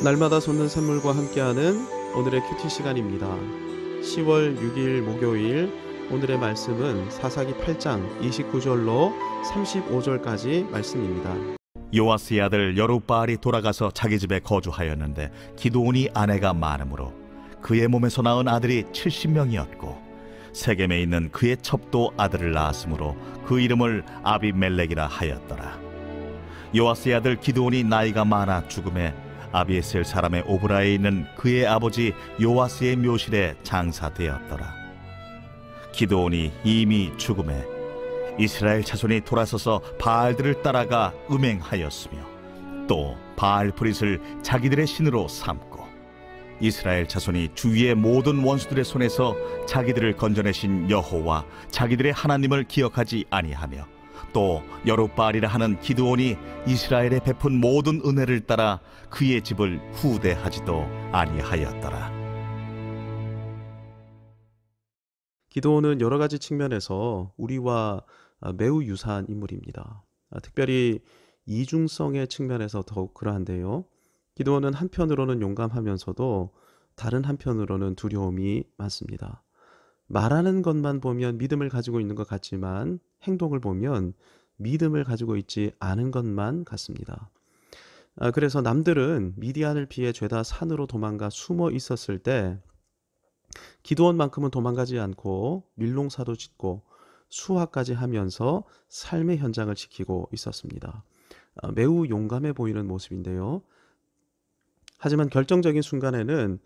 날마다 솟는 샘물과 함께하는 오늘의 큐티 시간입니다. 10월 6일 목요일 오늘의 말씀은 사사기 8장 29절로 35절까지 말씀입니다. 요아스의 아들 여룹바알이 돌아가서 자기 집에 거주하였는데 기드온이 아내가 많으므로 그의 몸에서 낳은 아들이 70명이었고 세겜에 있는 그의 첩도 아들을 낳았으므로 그 이름을 아비멜렉이라 하였더라. 요아스의 아들 기드온이 나이가 많아 죽음에 아비에셀 사람의 오브라에 있는 그의 아버지 요아스의 묘실에 장사되었더라. 기드온이 이미 죽음에 이스라엘 자손이 돌아서서 바알들을 따라가 음행하였으며 또 바알 브릿을 자기들의 신으로 삼고 이스라엘 자손이 주위의 모든 원수들의 손에서 자기들을 건져내신 여호와 자기들의 하나님을 기억하지 아니하며 또 여룹바알이라 하는 기드온이 이스라엘에 베푼 모든 은혜를 따라 그의 집을 후대하지도 아니하였더라. 기드온은 여러 가지 측면에서 우리와 매우 유사한 인물입니다. 특별히 이중성의 측면에서 더욱 그러한데요. 기드온은 한편으로는 용감하면서도 다른 한편으로는 두려움이 많습니다. 말하는 것만 보면 믿음을 가지고 있는 것 같지만 행동을 보면 믿음을 가지고 있지 않은 것만 같습니다. 그래서 남들은 미디안을 피해 죄다 산으로 도망가 숨어 있었을 때 기드온만큼은 도망가지 않고 밀농사도 짓고 수화까지 하면서 삶의 현장을 지키고 있었습니다. 매우 용감해 보이는 모습인데요. 하지만 결정적인 순간에는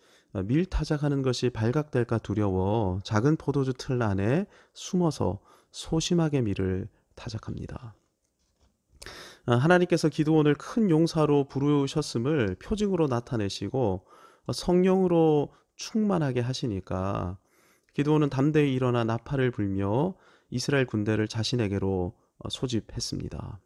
밀 타작하는 것이 발각될까 두려워 작은 포도주 틀 안에 숨어서 소심하게 밀을 타작합니다. 하나님께서 기드온을 큰 용사로 부르셨음을 표징으로 나타내시고 성령으로 충만하게 하시니까 기드온은 담대히 일어나 나팔을 불며 이스라엘 군대를 자신에게로 소집했습니다.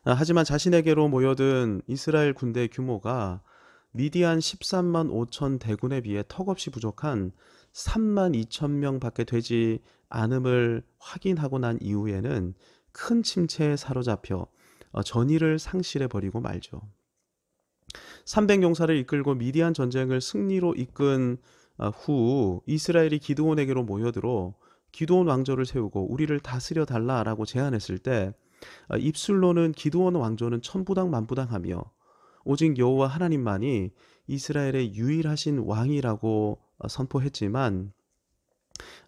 하지만 자신에게로 모여든 이스라엘 군대의 규모가 미디안 13만 5천 대군에 비해 턱없이 부족한 3만 2천 명 밖에 되지 않음을 확인하고 난 이후에는 큰 침체에 사로잡혀 전의를 상실해버리고 말죠. 300용사를 이끌고 미디안 전쟁을 승리로 이끈 후 이스라엘이 기드온에게로 모여들어 기드온 왕조를 세우고 우리를 다스려 달라라고 제안했을 때 입술로는 기드온 왕조는 천부당만부당하며 오직 여호와 하나님만이 이스라엘의 유일하신 왕이라고 선포했지만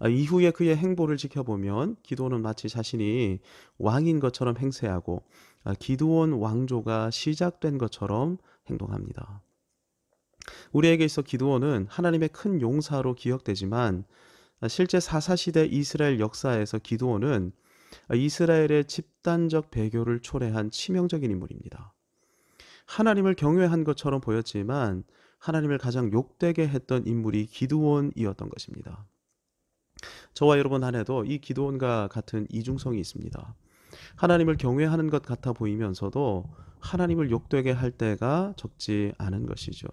이후에 그의 행보를 지켜보면 기드온은 마치 자신이 왕인 것처럼 행세하고 기드온 왕조가 시작된 것처럼 행동합니다. 우리에게 있어 기드온은 하나님의 큰 용사로 기억되지만 실제 사사시대 이스라엘 역사에서 기드온은 이스라엘의 집단적 배교를 초래한 치명적인 인물입니다. 하나님을 경외한 것처럼 보였지만 하나님을 가장 욕되게 했던 인물이 기드온이었던 것입니다. 저와 여러분 안에도 이 기드온과 같은 이중성이 있습니다. 하나님을 경외하는 것 같아 보이면서도 하나님을 욕되게 할 때가 적지 않은 것이죠.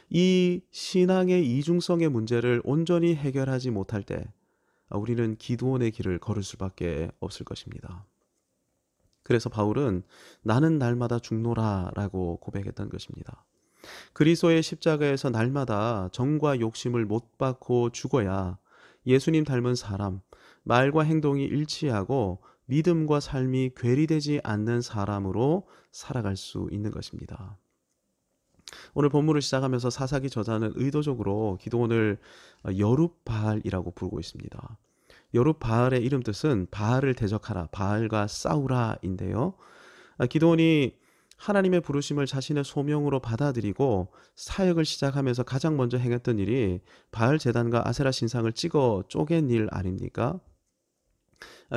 이 신앙의 이중성의 문제를 온전히 해결하지 못할 때 우리는 기드온의 길을 걸을 수밖에 없을 것입니다. 그래서 바울은 나는 날마다 죽노라 라고 고백했던 것입니다. 그리스도의 십자가에서 날마다 정과 욕심을 못 받고 죽어야 예수님 닮은 사람, 말과 행동이 일치하고 믿음과 삶이 괴리되지 않는 사람으로 살아갈 수 있는 것입니다. 오늘 본문을 시작하면서 사사기 저자는 의도적으로 기드온을 여룹바알이라고 부르고 있습니다. 여룹바알의 이름 뜻은 바알을 대적하라, 바알과 싸우라인데요. 기드온이 하나님의 부르심을 자신의 소명으로 받아들이고 사역을 시작하면서 가장 먼저 행했던 일이 바알 제단과 아세라 신상을 찍어 쪼갠 일 아닙니까?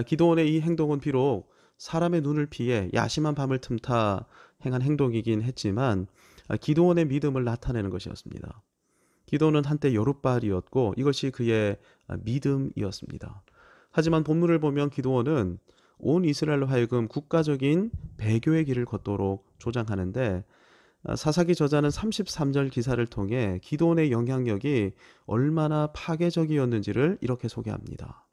기드온의 이 행동은 비록 사람의 눈을 피해 야심한 밤을 틈타 행한 행동이긴 했지만 기드온의 믿음을 나타내는 것이었습니다. 기드온은 한때 여룹바알이었고 이것이 그의 믿음이었습니다. 하지만 본문을 보면 기드온은 온 이스라엘로 하여금 국가적인 배교의 길을 걷도록 조장하는데 사사기 저자는 33절 기사를 통해 기드온의 영향력이 얼마나 파괴적이었는지를 이렇게 소개합니다.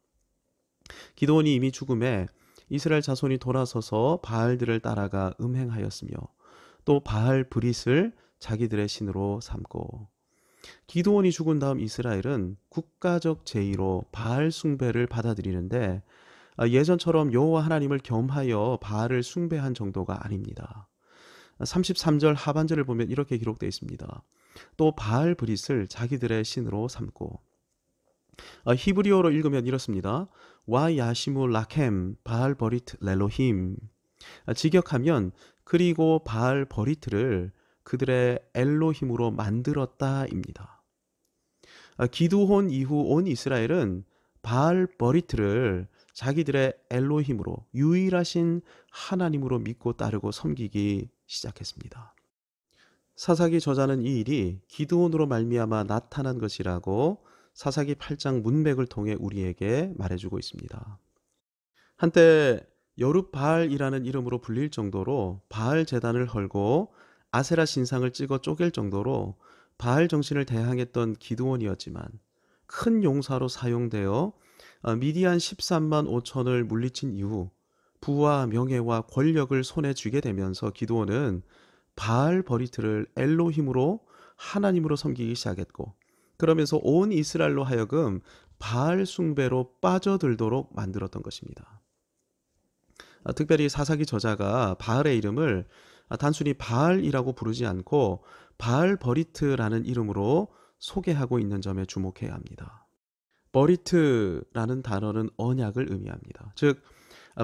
기드온이 이미 죽음에 이스라엘 자손이 돌아서서 바알들을 따라가 음행하였으며 또 바알 브릿을 자기들의 신으로 삼고, 기드온이 죽은 다음 이스라엘은 국가적 제의로 바알 숭배를 받아들이는데, 예전처럼 여호와 하나님을 겸하여 바알을 숭배한 정도가 아닙니다. 33절 하반절을 보면 이렇게 기록되어 있습니다. 또 바알 브릿을 자기들의 신으로 삼고, 히브리어로 읽으면 이렇습니다. 와 야시무 라켐 바알 버리트 렐로힘. 직역하면 그리고 바알 버리트를 그들의 엘로힘으로 만들었다입니다. 기드온 이후 온 이스라엘은 바알 버리트를 자기들의 엘로힘으로, 유일하신 하나님으로 믿고 따르고 섬기기 시작했습니다. 사사기 저자는 이 일이 기드온으로 말미암아 나타난 것이라고 사사기 8장 문맥을 통해 우리에게 말해주고 있습니다. 한때 여룹바알이라는 이름으로 불릴 정도로 바알 제단을 헐고 아세라 신상을 찍어 쪼갤 정도로 바알 정신을 대항했던 기드온이었지만, 큰 용사로 사용되어 미디안 13만 5천을 물리친 이후 부와 명예와 권력을 손에 쥐게 되면서 기드온은 바알 버리트를 엘로힘으로, 하나님으로 섬기기 시작했고, 그러면서 온 이스라엘로 하여금 바알 숭배로 빠져들도록 만들었던 것입니다. 특별히 사사기 저자가 바알의 이름을 단순히 바알이라고 부르지 않고 바알 버리트라는 이름으로 소개하고 있는 점에 주목해야 합니다. 버리트라는 단어는 언약을 의미합니다. 즉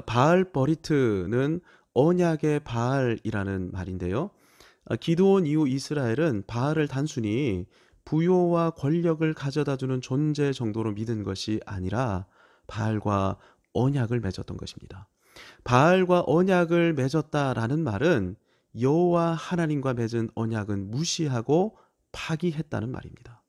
바알 버리트는 언약의 바알이라는 말인데요. 기드온 이후 이스라엘은 바알을 단순히 부요와 권력을 가져다주는 존재 정도로 믿은 것이 아니라 바알과 언약을 맺었던 것입니다. 바알과 언약을 맺었다라는 말은 여호와 하나님과 맺은 언약은 무시하고 파기했다는 말입니다.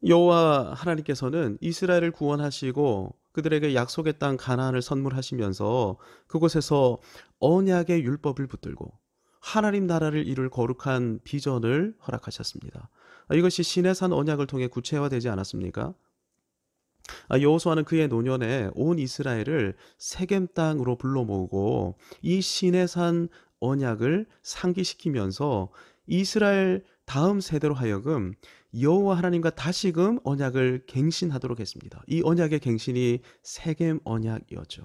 여호와 하나님께서는 이스라엘을 구원하시고 그들에게 약속의 땅 가나안을 선물하시면서 그곳에서 언약의 율법을 붙들고 하나님 나라를 이룰 거룩한 비전을 허락하셨습니다. 이것이 시내산 언약을 통해 구체화되지 않았습니까? 여호수아는 그의 노년에 온 이스라엘을 세겜 땅으로 불러 모으고 이 시내산 언약을 상기시키면서 이스라엘 다음 세대로 하여금 여호와 하나님과 다시금 언약을 갱신하도록 했습니다. 이 언약의 갱신이 세겜 언약이었죠.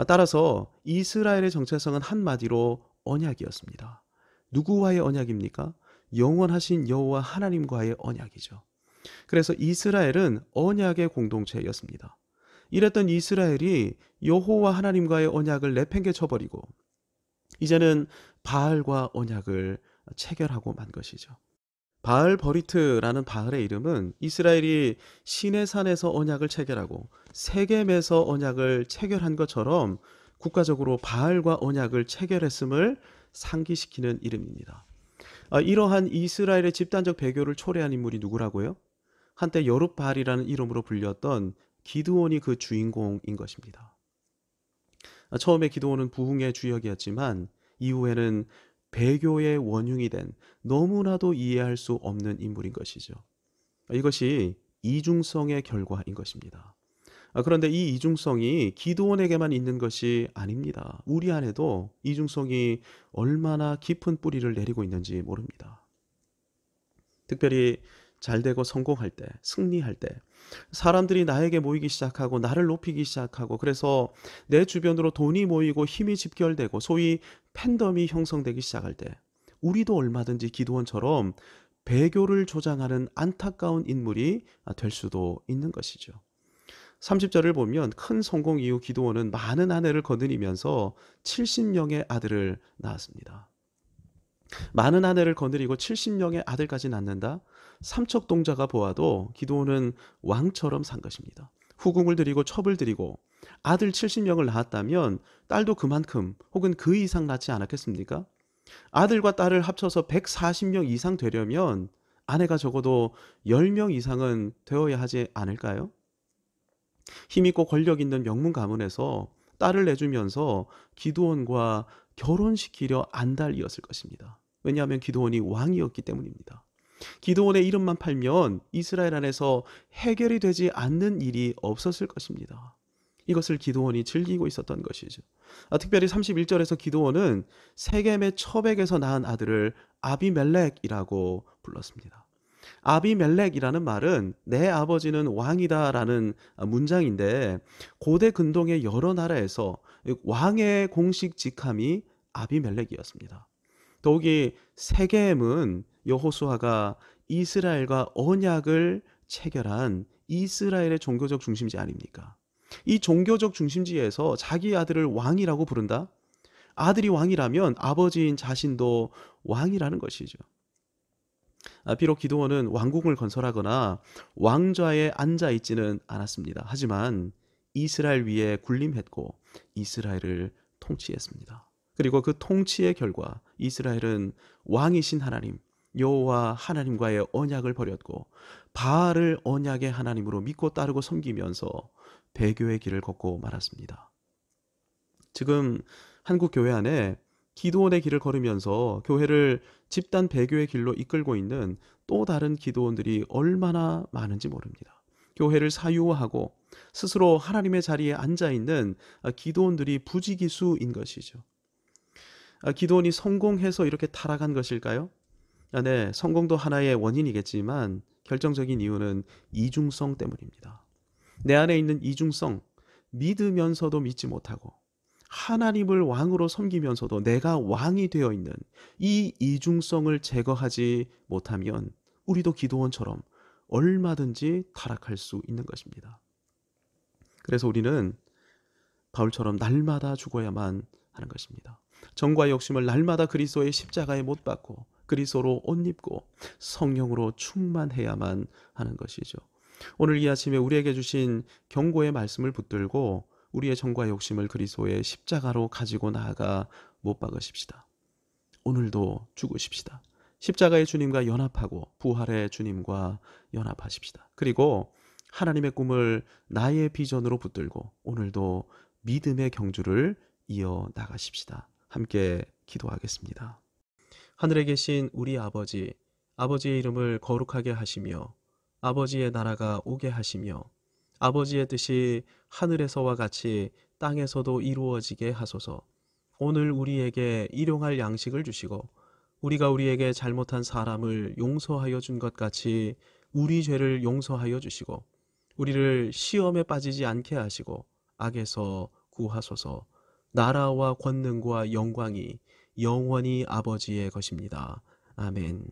따라서 이스라엘의 정체성은 한마디로 언약이었습니다. 누구와의 언약입니까? 영원하신 여호와 하나님과의 언약이죠. 그래서 이스라엘은 언약의 공동체였습니다. 이랬던 이스라엘이 여호와 하나님과의 언약을 내팽개쳐버리고 이제는 바알과 언약을 체결하고 만 것이죠. 바알 버리트라는 바알의 이름은 이스라엘이 시내산에서 언약을 체결하고 세겜에서 언약을 체결한 것처럼 국가적으로 바알과 언약을 체결했음을 상기시키는 이름입니다. 이러한 이스라엘의 집단적 배교를 초래한 인물이 누구라고요? 한때 여룹바알이라는 이름으로 불렸던 기드온이 그 주인공인 것입니다. 처음에 기드온은 부흥의 주역이었지만 이후에는 배교의 원흉이 된 너무나도 이해할 수 없는 인물인 것이죠. 이것이 이중성의 결과인 것입니다. 그런데 이 이중성이 기드온에게만 있는 것이 아닙니다. 우리 안에도 이중성이 얼마나 깊은 뿌리를 내리고 있는지 모릅니다. 특별히 잘되고 성공할 때, 승리할 때, 사람들이 나에게 모이기 시작하고 나를 높이기 시작하고 그래서 내 주변으로 돈이 모이고 힘이 집결되고 소위 팬덤이 형성되기 시작할 때 우리도 얼마든지 기드온처럼 배교를 조장하는 안타까운 인물이 될 수도 있는 것이죠. 30절을 보면 큰 성공 이후 기드온은 많은 아내를 거느리면서 70명의 아들을 낳았습니다. 많은 아내를 거느리고 70명의 아들까지 낳는다? 삼척동자가 보아도 기드온은 왕처럼 산 것입니다. 후궁을 드리고 첩을 드리고 아들 70명을 낳았다면 딸도 그만큼 혹은 그 이상 낳지 않았겠습니까? 아들과 딸을 합쳐서 140명 이상 되려면 아내가 적어도 10명 이상은 되어야 하지 않을까요? 힘있고 권력 있는 명문 가문에서 딸을 내주면서 기드온과 결혼시키려 안달이었을 것입니다. 왜냐하면 기드온이 왕이었기 때문입니다. 기드온의 이름만 팔면 이스라엘 안에서 해결이 되지 않는 일이 없었을 것입니다. 이것을 기드온이 즐기고 있었던 것이죠. 특별히 31절에서 기드온은 세겜의 처백에서 낳은 아들을 아비멜렉이라고 불렀습니다. 아비멜렉이라는 말은 내 아버지는 왕이다라는 문장인데, 고대 근동의 여러 나라에서 왕의 공식 직함이 아비멜렉이었습니다. 더욱이 세겜은 여호수아가 이스라엘과 언약을 체결한 이스라엘의 종교적 중심지 아닙니까? 이 종교적 중심지에서 자기 아들을 왕이라고 부른다? 아들이 왕이라면 아버지인 자신도 왕이라는 것이죠. 비록 기드온은 왕궁을 건설하거나 왕좌에 앉아 있지는 않았습니다. 하지만 이스라엘 위에 군림했고 이스라엘을 통치했습니다. 그리고 그 통치의 결과 이스라엘은 왕이신 하나님 여호와 하나님과의 언약을 버렸고 바알을 언약의 하나님으로 믿고 따르고 섬기면서 배교의 길을 걷고 말았습니다. 지금 한국 교회 안에 기드온의 길을 걸으면서 교회를 집단 배교의 길로 이끌고 있는 또 다른 기드온들이 얼마나 많은지 모릅니다. 교회를 사유화하고 스스로 하나님의 자리에 앉아있는 기드온들이 부지기수인 것이죠. 기드온이 성공해서 이렇게 타락한 것일까요? 네, 성공도 하나의 원인이겠지만 결정적인 이유는 이중성 때문입니다. 내 안에 있는 이중성, 믿으면서도 믿지 못하고 하나님을 왕으로 섬기면서도 내가 왕이 되어 있는 이 이중성을 제거하지 못하면 우리도 기드온처럼 얼마든지 타락할 수 있는 것입니다. 그래서 우리는 바울처럼 날마다 죽어야만 하는 것입니다. 정과 욕심을 날마다 그리스도의 십자가에 못 박고 그리스도로 옷 입고 성령으로 충만해야만 하는 것이죠. 오늘 이 아침에 우리에게 주신 경고의 말씀을 붙들고 우리의 정과 욕심을 그리스도의 십자가로 가지고 나아가 못 박으십시다. 오늘도 죽으십시다. 십자가의 주님과 연합하고 부활의 주님과 연합하십시다. 그리고 하나님의 꿈을 나의 비전으로 붙들고 오늘도 믿음의 경주를 이어나가십시다. 함께 기도하겠습니다. 하늘에 계신 우리 아버지, 아버지의 이름을 거룩하게 하시며 아버지의 나라가 오게 하시며 아버지의 뜻이 하늘에서와 같이 땅에서도 이루어지게 하소서. 오늘 우리에게 일용할 양식을 주시고 우리가 우리에게 잘못한 사람을 용서하여 준 것 같이 우리 죄를 용서하여 주시고 우리를 시험에 빠지지 않게 하시고 악에서 구하소서. 나라와 권능과 영광이 영원히 아버지의 것입니다. 아멘.